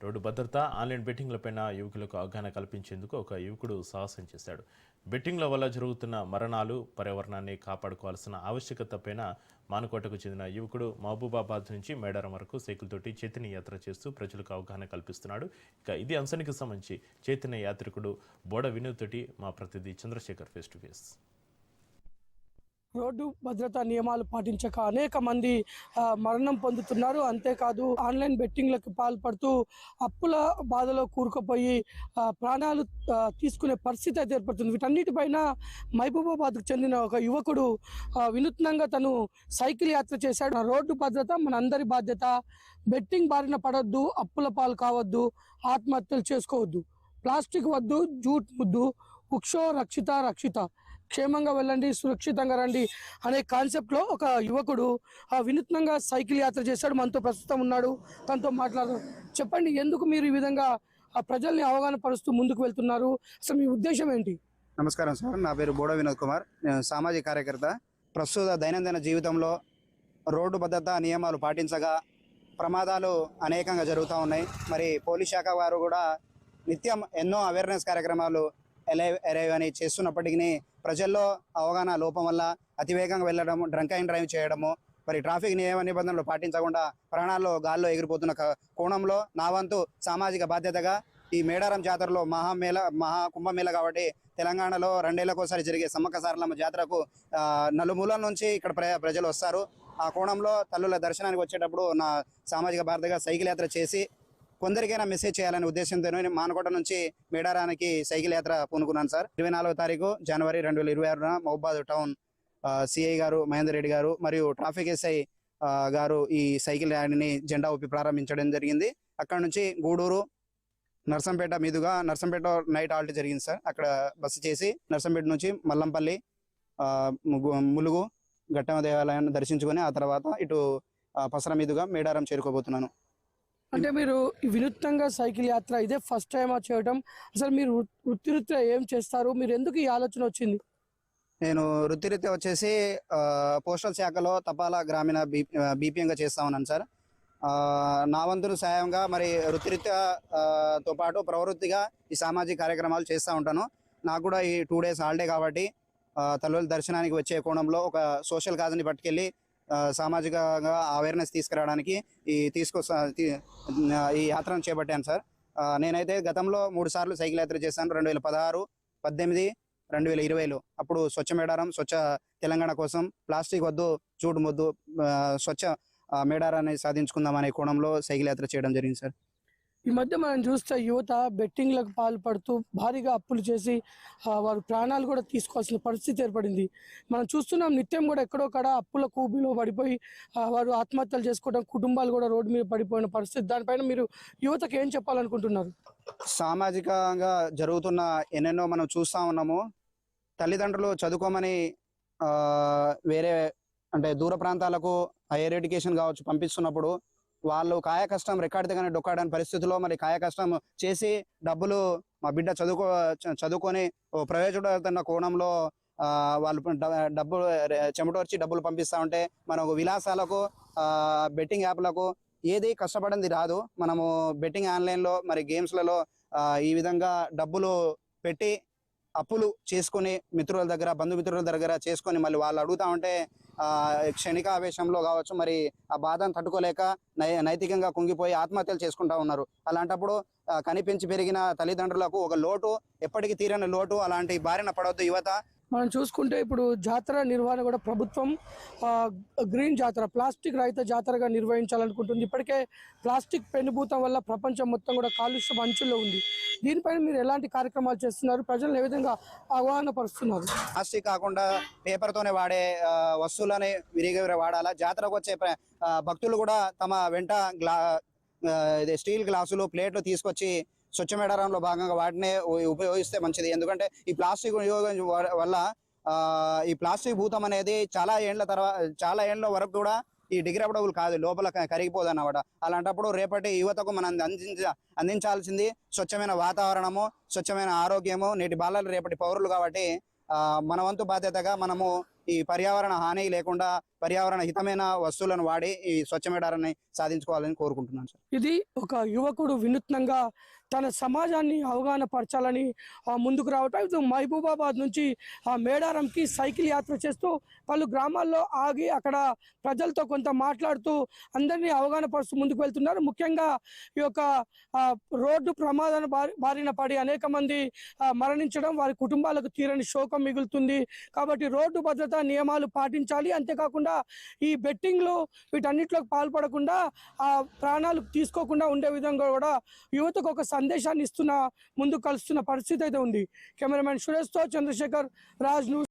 Road భద్రత, online బెట్టింగ్లపైన యువకులకు అవగాహన కల్పించేందుకు ఒక యువకుడు సాహసం చేశాడు. బెట్టింగ్ల వల్ల జరుగుతున్న మరణాలు, పర్యావరణాన్ని కాపాడుకోవాల్సిన ఆవశ్యకతపైన మానుకోటకు చెందిన యువకుడు మహబూబాబాద్ నుంచి మేడారం వరకు సైకిల్తోటి చైతన్య యాత్ర చేస్తూ ప్రజలకు అవగాహన కల్పిస్తున్నాడు. ఇక ఇది అంశానికి సంబంధించి చైతన్య యాత్రికుడు బోడ వినోద్ తోటి మా ప్రతినిధి చంద్రశేఖర్ ఫేస్ టు ఫేస్. రోడ్డు భద్రతా నియమాలు పాటించక అనేక మంది మరణం పొందుతున్నారు. అంతేకాదు ఆన్లైన్ బెట్టింగ్లకు పాల్పడుతూ అప్పుల బాధలో కూరుకుపోయి ప్రాణాలు తీసుకునే పరిస్థితి అయితే ఏర్పడుతుంది. వీటన్నిటిపైన మహబూబాబాద్కు చెందిన ఒక యువకుడు వినూత్నంగా తను సైకిల్ యాత్ర చేశాడు. రోడ్డు భద్రత మనందరి బాధ్యత. బెట్టింగ్ బారిన పడొద్దు, అప్పుల పాలు కావద్దు, ఆత్మహత్యలు చేసుకోవద్దు, ప్లాస్టిక్ వద్దు, జూట్ ముద్దు, వృక్షో రక్షిత రక్షిత, క్షేమంగా వెళ్ళండి, సురక్షితంగా రండి అనే కాన్సెప్ట్లో ఒక యువకుడు వినూత్నంగా సైకిల్ యాత్ర చేశాడు. మనతో ప్రస్తుతం ఉన్నాడు, తనతో మాట్లాడదాం. చెప్పండి, ఎందుకు మీరు ఈ విధంగా ప్రజల్ని అవగాహన పరుస్తూ ముందుకు వెళ్తున్నారు? అసలు మీ ఉద్దేశం ఏంటి? నమస్కారం సార్, నా పేరు బోడ వినోద్ కుమార్. నేను సామాజిక కార్యకర్త. ప్రస్తుత దైనందిన జీవితంలో రోడ్డు భద్రతా నియమాలు పాటించగా ప్రమాదాలు అనేకంగా జరుగుతూ ఉన్నాయి. మరి పోలీస్ శాఖ వారు కూడా నిత్యం ఎన్నో అవేర్నెస్ కార్యక్రమాలు ఎరైవ్ అని చేస్తున్నప్పటికీ ప్రజల్లో అవగాహన లోపం వల్ల అతివేగంగా వెళ్ళడము, డ్రంక్ అండ్ డ్రైవ్ చేయడము, మరి ట్రాఫిక్ నియమ నిబంధనలు పాటించకుండా ప్రాణాల్లో గాల్లో ఎగిరిపోతున్న కోణంలో నా వంతు సామాజిక బాధ్యతగా ఈ మేడారం జాతరలో మహాకుంభమేళ కాబట్టి తెలంగాణలో 2 ఏళ్లకోసారి జరిగే సమ్మక్క సారలమ్మ జాతరకు నలుమూలల నుంచి ఇక్కడ ప్రజలు వస్తారు. ఆ కోణంలో తల్లుల దర్శనానికి వచ్చేటప్పుడు నా సామాజిక బాధ్యతగా సైకిల్ యాత్ర చేసి కొందరికైనా మెసేజ్ చేయాలనే ఉద్దేశంతో మానకోట నుంచి మేడారానికి సైకిల్ యాత్ర పూనుకున్నాను సార్. 24వ తారీఖు జనవరి 2026 మహబూబాబాద్ టౌన్ సిఐ గారు మహేందర్ రెడ్డి గారు మరియు ట్రాఫిక్ ఎస్ఐ గారు ఈ సైకిల్ ర్యాలీని జెండా ఊపి ప్రారంభించడం జరిగింది. అక్కడ నుంచి గూడూరు, నర్సంపేట మీదుగా నర్సంపేట నైట్ హాల్ట్ జరిగింది సార్. అక్కడ బస్సు చేసి నర్సంపేట నుంచి మల్లంపల్లి, ములుగు, ఘట్టమ దేవాలయాన్ని దర్శించుకొని ఆ తర్వాత ఇటు పసర మీదుగా మేడారం చేరుకోబోతున్నాను. అంటే మీరు వినూత్నంగా సైకిల్ యాత్ర ఇదే ఫస్ట్ టైమా చేయడం? అసలు మీరు వృత్తిరీత్యా ఏం చేస్తారు? మీరు ఎందుకు ఈ ఆలోచన వచ్చింది? నేను వృత్తిరీత్యా వచ్చేసి పోస్టల్ శాఖలో తపాలా గ్రామీణ బీపీఎంగా చేస్తా ఉన్నాను సార్. నా వంతును సాయంగా మరి వృత్తిరీత్యా తో పాటు ప్రవృత్తిగా ఈ సామాజిక కార్యక్రమాలు చేస్తూ ఉంటాను. నాకు కూడా ఈ 2 days హాలిడే కాబట్టి తల్లుల దర్శనానికి వచ్చే కోణంలో ఒక సోషల్ కాజ్ని పట్టుకెళ్ళి సామాజికంగా అవేర్నెస్ తీసుకురావడానికి ఈ యాత్రను చేపట్టాను సార్. నేనైతే గతంలో 3 సార్లు సైకిల్ యాత్ర చేశాను. 2016, 18, 2020లో. అప్పుడు స్వచ్ఛ మేడారం, స్వచ్ఛ తెలంగాణ కోసం ప్లాస్టిక్ వద్దు, జూట్ ముద్దు, స్వచ్ఛ మేడారాన్ని సాధించుకుందాం అనే కోణంలో సైకిల్ యాత్ర చేయడం జరిగింది సార్. ఈ మధ్య మనం చూస్తే యువత బెట్టింగ్లకు పాల్పడుతూ భారీగా అప్పులు చేసి వారు ప్రాణాలు కూడా తీసుకోవాల్సిన పరిస్థితి ఏర్పడింది. మనం చూస్తున్నాం, నిత్యం కూడా ఎక్కడో కాడ అప్పుల కూబీలో పడిపోయి వారు ఆత్మహత్యలు చేసుకోవడం, కుటుంబాలు కూడా రోడ్డు మీద పడిపోయిన పరిస్థితి. దానిపైన మీరు యువతకు ఏం చెప్పాలనుకుంటున్నారు? సామాజికంగా జరుగుతున్న ఎన్నెన్నో మనం చూస్తూ ఉన్నాము. తల్లిదండ్రులు చదువుకోమని వేరే అంటే దూర ప్రాంతాలకు హైయర్ ఎడ్యుకేషన్ కావచ్చు పంపిస్తున్నప్పుడు వాళ్ళు కాయ కష్టం రెక్కాడితేగానే డొక్కాడని పరిస్థితుల్లో మరి కాయ కష్టం చేసి డబ్బులు మా బిడ్డ చదువుకొని ప్రయోజనవుతున్న కోణంలో వాళ్ళు డబ్బులు చెమటోర్చి డబ్బులు పంపిస్తూ ఉంటే మనకు విలాసాలకు, బెట్టింగ్ యాప్లకు ఏది కష్టపడింది రాదు. మనము బెట్టింగ్ ఆన్లైన్లో మరి గేమ్స్లలో ఈ విధంగా డబ్బులు పెట్టి అప్పులు చేసుకొని మిత్రుల దగ్గర, బంధుమిత్రుల దగ్గర చేసుకొని మళ్ళీ వాళ్ళు అడుగుతా ఉంటే క్షణిక ఆవేశంలో కావచ్చు మరి ఆ బాధను తట్టుకోలేక నైతికంగా కుంగిపోయి ఆత్మహత్యలు చేసుకుంటా ఉన్నారు. అలాంటప్పుడు కనిపించి పెరిగిన తల్లిదండ్రులకు ఒక లోటు, ఎప్పటికీ తీరని లోటు. అలాంటి బారిన పడవద్దు యువత. మనం చూసుకుంటే ఇప్పుడు జాతర నిర్వహణ కూడా ప్రభుత్వం గ్రీన్ జాతర, ప్లాస్టిక్ రహిత జాతరగా నిర్వహించాలనుకుంటుంది. ఇప్పటికే ప్లాస్టిక్ పెనుభూతం వల్ల ప్రపంచం మొత్తం కూడా కాలుష్యం అంచుల్లో ఉంది. దీనిపైన మీరు ఎలాంటి కార్యక్రమాలు చేస్తున్నారు? ప్రజలను ఏ విధంగా అవగాహన పరుస్తున్నారు? ప్లాస్టిక్ కాకుండా పేపర్తోనే వాడే వస్తువులని విరిగా వాడాలా. జాతరకు వచ్చే భక్తులు కూడా తమ వెంట స్టీల్ గ్లాసులు, ప్లేట్లు తీసుకొచ్చి స్వచ్ఛ మేడారంలో భాగంగా వాటినే ఉపయోగిస్తే మంచిది. ఎందుకంటే ఈ ప్లాస్టిక్ వినియోగం వల్ల ఈ ప్లాస్టిక్ భూతం అనేది చాలా ఏళ్ళ వరకు కూడా ఈ డిగ్రేడబుల్ కాదు, లోపల కరిగిపోదు అన్నమాట. అలాంటప్పుడు రేపటి యువతకు మనం అందించాల్సింది స్వచ్ఛమైన వాతావరణము, స్వచ్ఛమైన ఆరోగ్యము. నేటి బాలలు రేపటి పౌరులు కాబట్టి మన వంతు బాధ్యతగా మనము ఈ పర్యావరణ హాని లేకుండా పర్యావరణ హితమైన వస్తువులను వాడి ఈ స్వచ్ఛమేడారాన్ని సాధించుకోవాలని కోరుకుంటున్నాను సార్. ఇది ఒక యువకుడు వినూత్నంగా తన సమాజాన్ని అవగాహన పరచాలని ముందుకు రావటం. ఇది మహబూబాబాద్ నుంచి మేడారంకి సైకిల్ యాత్ర చేస్తూ పలు గ్రామాల్లో ఆగి అక్కడ ప్రజలతో కొంత మాట్లాడుతూ అందరినీ అవగాహన పరుస్తూ ముందుకు వెళ్తున్నారు. ముఖ్యంగా ఈ యొక్క రోడ్డు ప్రమాదాల బారిన పడి అనేక మంది మరణించడం, వారి కుటుంబాలకు తీరని శోకం మిగులుతుంది. కాబట్టి రోడ్డు భద్రతా నియమాలు పాటించాలి. అంతేకాకుండా ఈ బెట్టింగ్లు వీటన్నిటిలోకి పాల్పడకుండా ప్రాణాలు తీసుకోకుండా ఉండే విధంగా కూడా యువతకు ఒక సందేశాన్ని ఇస్తున్న ముందుకు కలుస్తున్న పరిస్థితి అయితే ఉంది. కెమెరామెన్ సురేష్తో చంద్రశేఖర్, రాజ్ న్యూస్.